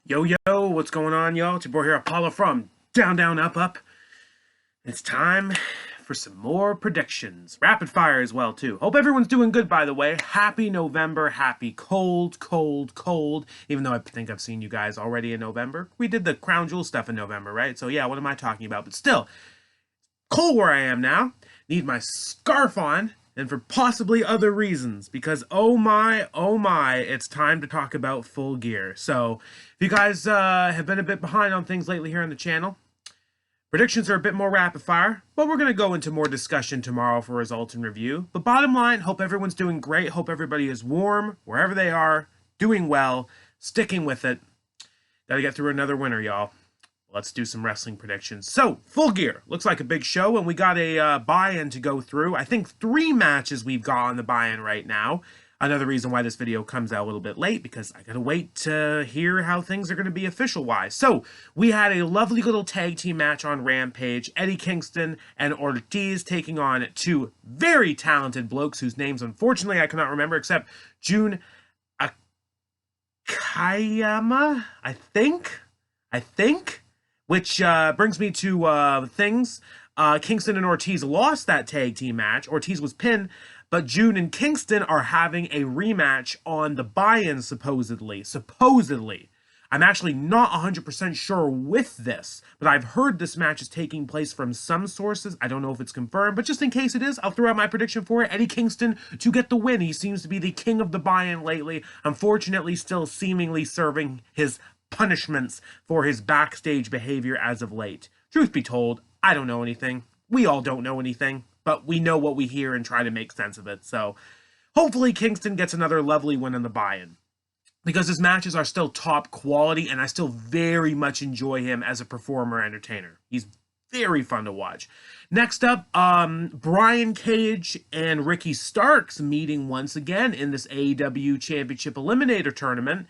Yo, yo, what's going on, y'all? It's your boy here, Apollo from Down, Down, Up, Up. It's time for some more predictions. Rapid fire as well, too. Hope everyone's doing good, by the way. Happy November. Happy cold, cold, cold. Even though I think I've seen you guys already in November. We did the Crown Jewel stuff in November, right? So, yeah, what am I talking about? But still, cold where I am now. Need my scarf on. And for possibly other reasons, because oh my, it's time to talk about Full Gear. So, if you guys have been a bit behind on things lately here on the channel, predictions are a bit more rapid fire, but we're going to go into more discussion tomorrow for results and review. But bottom line, hope everyone's doing great. Hope everybody is warm, wherever they are, doing well, sticking with it. Gotta get through another winter, y'all. Let's do some wrestling predictions. So, Full Gear. Looks like a big show, and we got a buy-in to go through. I think 3 matches we've got on the buy-in right now. Another reason why this video comes out a little bit late, because I gotta wait to hear how things are going to be official-wise. So, we had a lovely little tag team match on Rampage. Eddie Kingston and Ortiz taking on 2 very talented blokes whose names, unfortunately, I cannot remember, except Jun Akiyama, I think? Which brings me to things. Kingston and Ortiz lost that tag team match. Ortiz was pinned, but June and Kingston are having a rematch on the buy-in, supposedly. I'm actually not 100% sure with this, but I've heard this match is taking place from some sources. I don't know if it's confirmed, but just in case it is, I'll throw out my prediction for it. Eddie Kingston to get the win. He seems to be the king of the buy-in lately. Unfortunately, still seemingly serving his punishments for his backstage behavior as of late. Truth be told, I don't know anything. We all don't know anything, but we know what we hear and try to make sense of it. So hopefully Kingston gets another lovely win in the buy-in, because his matches are still top quality and I still very much enjoy him as a performer entertainer. He's very fun to watch. Next up, Brian Cage and Ricky Starks meeting once again in this AEW Championship Eliminator Tournament.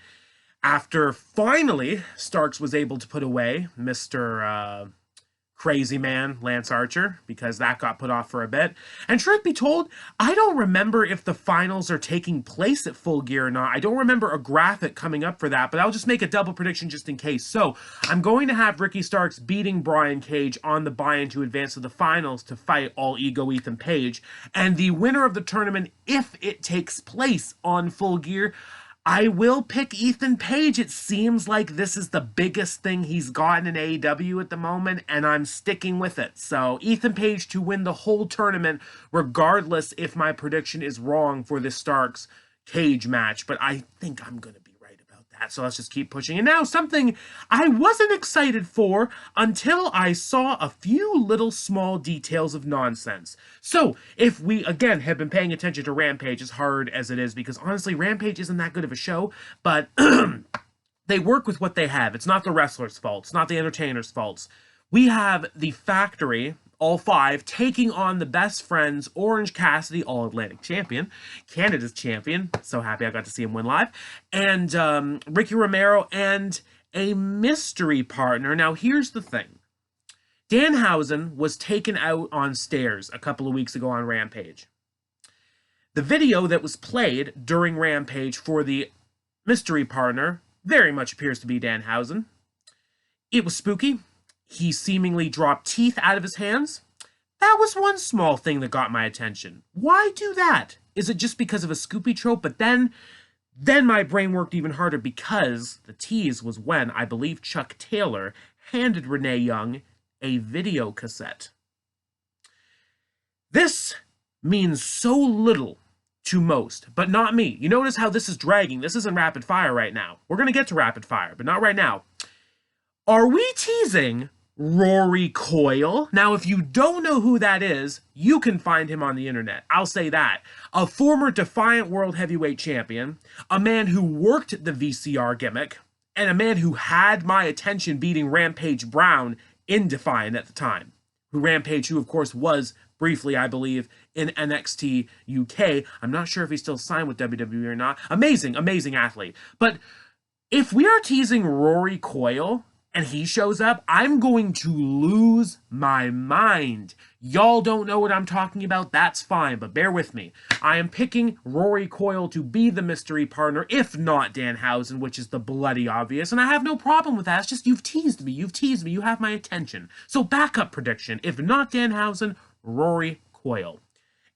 After finally Starks was able to put away Mr. Crazy Man Lance Archer, because that got put off for a bit. And truth be told, I don't remember if the finals are taking place at Full Gear or not. I don't remember a graphic coming up for that, but I'll just make a double prediction just in case. So I'm going to have Ricky Starks beating Brian Cage on the buy-in to advance to the finals to fight All Ego Ethan Page. And the winner of the tournament, if it takes place on Full Gear, I will pick Ethan Page. It seems like this is the biggest thing he's gotten in AEW at the moment, and I'm sticking with it. So, Ethan Page to win the whole tournament, regardless if my prediction is wrong for this Starks Cage match. But I think I'm going to be right about that. So, let's just keep pushing. And now, something I wasn't excited for until I saw a few little small details of nonsense. So, if we, again, have been paying attention to Rampage, as hard as it is, because honestly, Rampage isn't that good of a show, but they work with what they have. It's not the wrestlers' fault. It's not the entertainers' faults. We have the Factory, all 5, taking on the Best Friends, Orange Cassidy, All-Atlantic Champion, Canada's champion, so happy I got to see him win live, and Ricky Romero and a mystery partner. Now, here's the thing. Danhausen was taken out on stairs a couple of weeks ago on Rampage. The video that was played during Rampage for the mystery partner very much appears to be Danhausen. It was spooky. He seemingly dropped teeth out of his hands. That was one small thing that got my attention. Why do that? Is it just because of a Scoopy trope? But then my brain worked even harder, because the tease was when, I believe, Chuck Taylor handed Renee Young a video cassette. This means so little to most, but not me. You notice how this is dragging. This isn't rapid fire right now. We're going to get to rapid fire, but not right now. Are we teasing Rory Coyle? Now, if you don't know who that is, you can find him on the internet. I'll say that. A former Defiant World Heavyweight Champion, a man who worked the VCR gimmick, and a man who had my attention beating Rampage Brown in Defiant at the time. Who, of course, was briefly, I believe, in NXT UK. I'm not sure if he's still signed with WWE or not. Amazing athlete. But if we are teasing Rory Coyle and he shows up, I'm going to lose my mind. Y'all don't know what I'm talking about, that's fine, but bear with me. I am picking Rory Coyle to be the mystery partner, if not Danhausen, which is the bloody obvious, and I have no problem with that. It's just you've teased me, you have my attention. So backup prediction, if not Danhausen, Rory Coyle.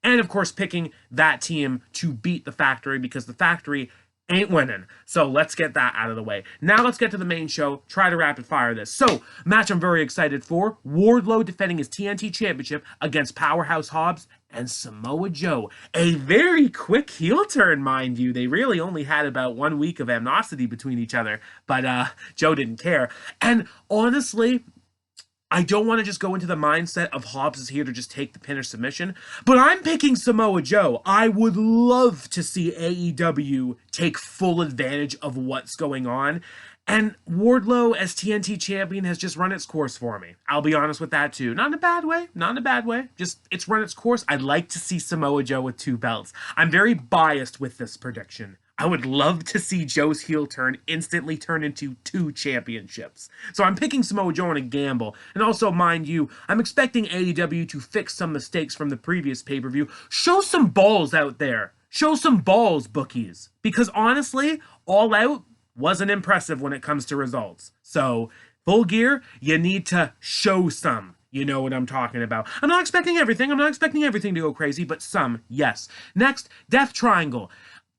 And of course picking that team to beat the Factory, because the Factory ain't winning. So let's get that out of the way. Now let's get to the main show. Try to rapid fire this. So, match I'm very excited for. Wardlow defending his TNT Championship against Powerhouse Hobbs and Samoa Joe. A very quick heel turn, mind you. They really only had about 1 week of animosity between each other. But Joe didn't care. And honestly, I don't want to just go into the mindset of Hobbs is here to just take the pin or submission, but I'm picking Samoa Joe. I would love to see AEW take full advantage of what's going on, and Wardlow as TNT champion has just run its course for me. I'll be honest with that too. Not in a bad way, just it's run its course. I'd like to see Samoa Joe with 2 belts. I'm very biased with this prediction. I would love to see Joe's heel turn instantly turn into 2 championships. So I'm picking Samoa Joe on a gamble. And also, mind you, I'm expecting AEW to fix some mistakes from the previous pay-per-view. Show some balls out there. Show some balls, bookies. Because honestly, All Out wasn't impressive when it comes to results. So, Full Gear, you need to show some. You know what I'm talking about. I'm not expecting everything. I'm not expecting everything to go crazy, but some, yes. Next, Death Triangle.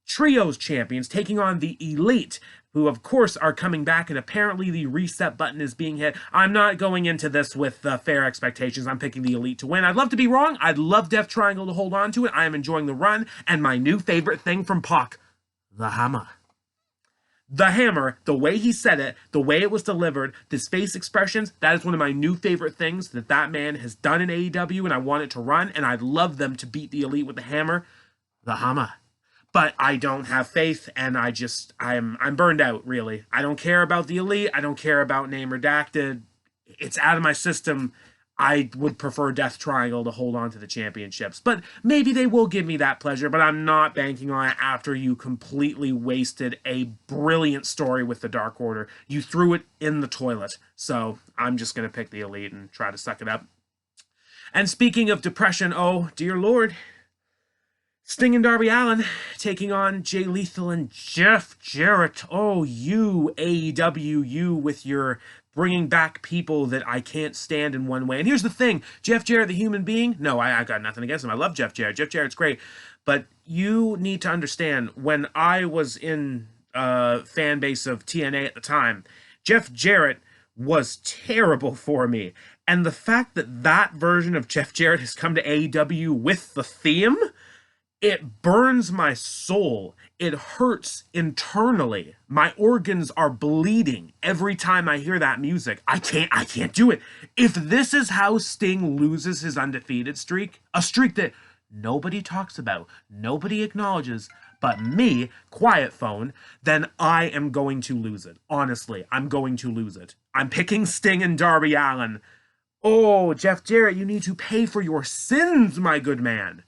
Trios champions taking on the Elite, who of course are coming back, and apparently the reset button is being hit. I'm not going into this with fair expectations. I'm picking the Elite to win. I'd love to be wrong. I'd love Death Triangle to hold on to it. I am enjoying the run, and my new favorite thing from Pac, the hammer. The hammer, the way he said it, the way it was delivered, his face expressions, that is one of my new favorite things that man has done in AEW, and I want it to run, and I'd love them to beat the Elite with the hammer. The hammer. But I don't have faith, and I'm burned out, really. I don't care about the Elite. I don't care about Name Redacted. It's out of my system. I would prefer Death Triangle to hold on to the championships. But maybe they will give me that pleasure, but I'm not banking on it after you completely wasted a brilliant story with the Dark Order. You threw it in the toilet. So I'm just going to pick the Elite and try to suck it up. And speaking of depression, oh, dear Lord, Sting and Darby Allin taking on Jay Lethal and Jeff Jarrett. Oh, you, AEW, you with your bringing back people that I can't stand in one way. And here's the thing, Jeff Jarrett, the human being, no, I got nothing against him. I love Jeff Jarrett. Jeff Jarrett's great. But you need to understand, when I was in fan base of TNA at the time, Jeff Jarrett was terrible for me. And the fact that that version of Jeff Jarrett has come to AEW with the theme, it burns my soul. It hurts internally. My organs are bleeding every time I hear that music. I can't do it. If this is how Sting loses his undefeated streak, a streak that nobody talks about, nobody acknowledges, but me, Quiet Phone, then I am going to lose it. Honestly, I'm going to lose it. I'm picking Sting and Darby Allin. Oh, Jeff Jarrett, you need to pay for your sins, my good man.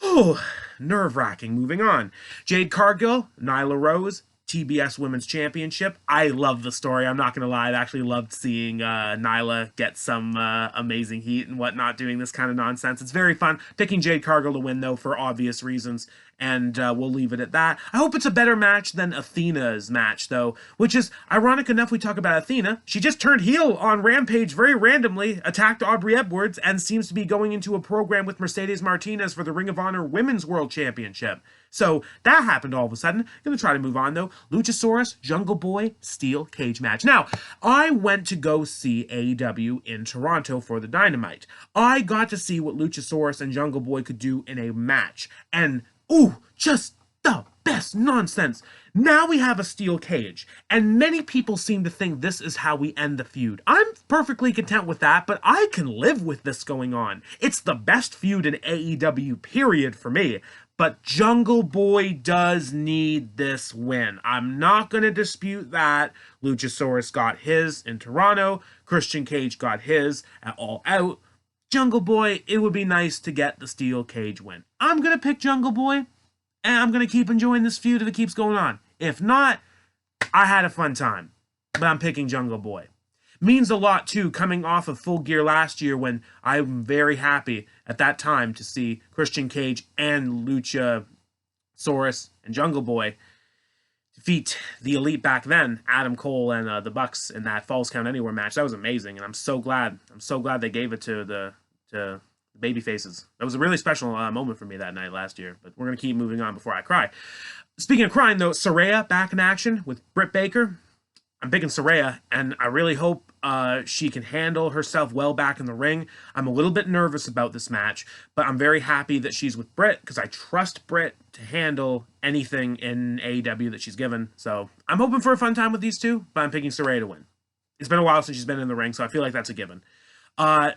Oh, nerve-wracking. Moving on. Jade Cargill, Nyla Rose, TBS Women's Championship. I love the story. I'm not going to lie. I actually loved seeing Nyla get some amazing heat and whatnot doing this kind of nonsense. It's very fun. Picking Jade Cargill to win, though, for obvious reasons. And we'll leave it at that. I hope it's a better match than Athena's match, though, which is ironic enough. We talk about Athena. She just turned heel on Rampage very randomly, attacked Aubrey Edwards, and seems to be going into a program with Mercedes Martinez for the Ring of Honor Women's World Championship. So that happened all of a sudden. Gonna try to move on, though. Luchasaurus, Jungle Boy, Steel Cage match. Now, I went to go see AEW in Toronto for the Dynamite. I got to see what Luchasaurus and Jungle Boy could do in a match. And ooh, just the best nonsense. Now we have a steel cage, and many people seem to think this is how we end the feud. I'm perfectly content with that, but I can live with this going on. It's the best feud in AEW, period, for me. But Jungle Boy does need this win. I'm not going to dispute that. Luchasaurus got his in Toronto. Christian Cage got his at All Out. Jungle Boy, it would be nice to get the steel cage win. I'm going to pick Jungle Boy, and I'm going to keep enjoying this feud if it keeps going on. If not, I had a fun time, but I'm picking Jungle Boy. Means a lot, too, coming off of Full Gear last year when I'm very happy at that time to see Christian Cage and Luchasaurus and Jungle Boy defeat the Elite back then, Adam Cole and the Bucks in that Falls Count Anywhere match. That was amazing, and I'm so glad they gave it to the baby faces. That was a really special moment for me that night last year, but we're going to keep moving on before I cry. Speaking of crying, though, Saraya back in action with Britt Baker. I'm picking Saraya, and I really hope she can handle herself well back in the ring. I'm a little bit nervous about this match, but I'm very happy that she's with Britt because I trust Britt to handle anything in AEW that she's given. So I'm hoping for a fun time with these two, but I'm picking Saraya to win. It's been a while since she's been in the ring, so I feel like that's a given.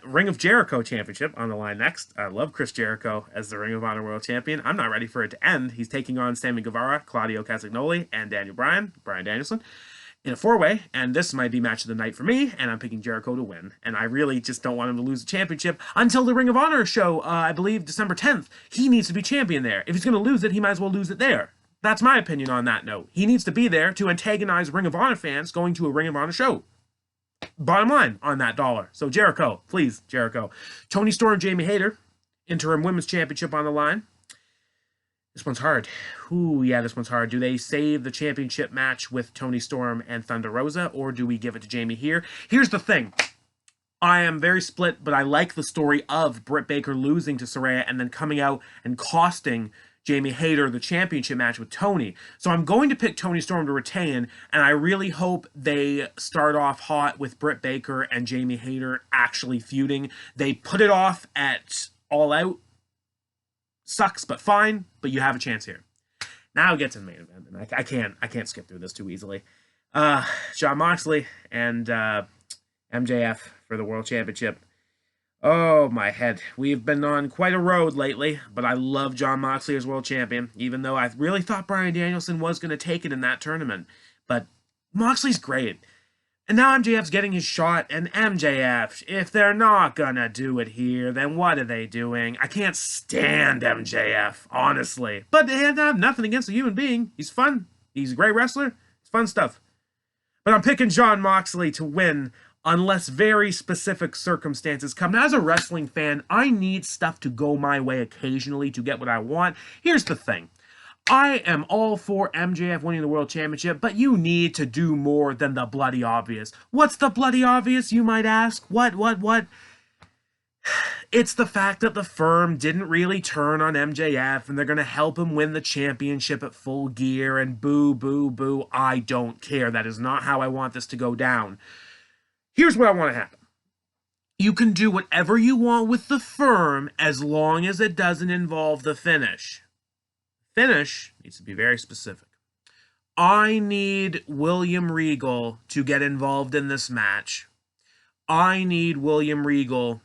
Ring of Jericho Championship on the line next. I love Chris Jericho as the Ring of Honor World Champion. I'm not ready for it to end. He's taking on Sammy Guevara, Claudio Castagnoli, and Daniel Bryan Danielson, in a four-way, and this might be match of the night for me, and I'm picking Jericho to win. And I really just don't want him to lose the championship until the Ring of Honor show, I believe December 10th. He needs to be champion there. If he's going to lose it, he might as well lose it there. That's my opinion on that note. He needs to be there to antagonize Ring of Honor fans going to a Ring of Honor show. Bottom line on that dollar. So Jericho, please, Jericho. Toni Storm, Jamie Hayter, interim women's championship on the line. This one's hard. Ooh, yeah, this one's hard. Do they save the championship match with Toni Storm and Thunder Rosa, or do we give it to Jamie here? Here's the thing. I am very split, but I like the story of Britt Baker losing to Saraya and then coming out and costing Jamie Hayter the championship match with Toni. So I'm going to pick Toni Storm to retain, and I really hope they start off hot with Britt Baker and Jamie Hayter actually feuding. They put it off at All Out. Sucks, but fine, but you have a chance here. Now it gets in the main event, and I can't skip through this too easily. Jon Moxley and MJF for the World Championship. Oh, my head. We've been on quite a road lately, but I love Jon Moxley as World Champion, even though I really thought Bryan Danielson was going to take it in that tournament. But Moxley's great. And now MJF's getting his shot, and MJF, if they're not going to do it here, then what are they doing? I can't stand MJF, honestly. But I have nothing against a human being. He's fun. He's a great wrestler. It's fun stuff. But I'm picking Jon Moxley to win unless very specific circumstances come. Now, as a wrestling fan, I need stuff to go my way occasionally to get what I want. Here's the thing. I am all for MJF winning the World Championship, but you need to do more than the bloody obvious. What's the bloody obvious, you might ask? What? It's the fact that the firm didn't really turn on MJF, and they're going to help him win the championship at Full Gear, and boo, boo, boo. I don't care. That is not how I want this to go down. Here's what I want to happen. You can do whatever you want with the firm as long as it doesn't involve the finish. Finish needs to be very specific. I need William Regal to get involved in this match. I need William Regal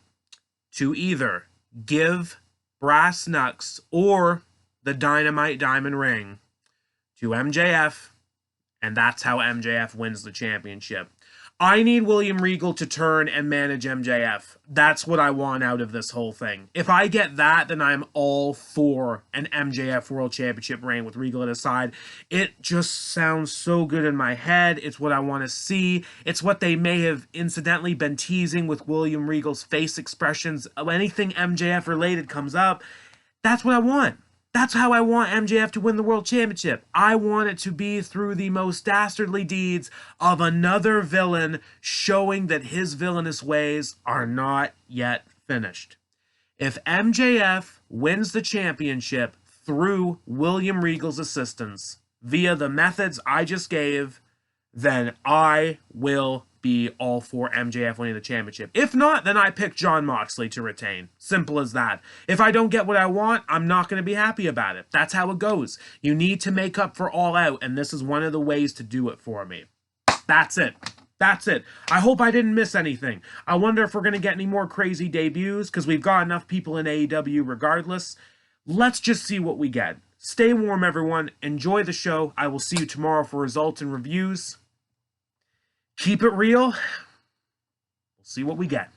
to either give brass knucks or the Dynamite Diamond Ring to MJF, and that's how MJF wins the championship. I need William Regal to turn and manage MJF. That's what I want out of this whole thing. If I get that, then I'm all for an MJF World Championship reign with Regal at his side. It just sounds so good in my head. It's what I want to see. It's what they may have incidentally been teasing with William Regal's face expressions. Anything MJF related comes up. That's what I want. That's how I want MJF to win the World Championship. I want it to be through the most dastardly deeds of another villain showing that his villainous ways are not yet finished. If MJF wins the championship through William Regal's assistance via the methods I just gave, then I will be all for MJF winning the championship. If not, then I pick Jon Moxley to retain. Simple as that. If I don't get what I want, I'm not going to be happy about it. That's how it goes. You need to make up for All Out, and this is one of the ways to do it for me. That's it. That's it. I hope I didn't miss anything. I wonder if we're going to get any more crazy debuts, because we've got enough people in AEW regardless. Let's just see what we get. Stay warm, everyone. Enjoy the show. I will see you tomorrow for results and reviews. Keep it real. We'll see what we get.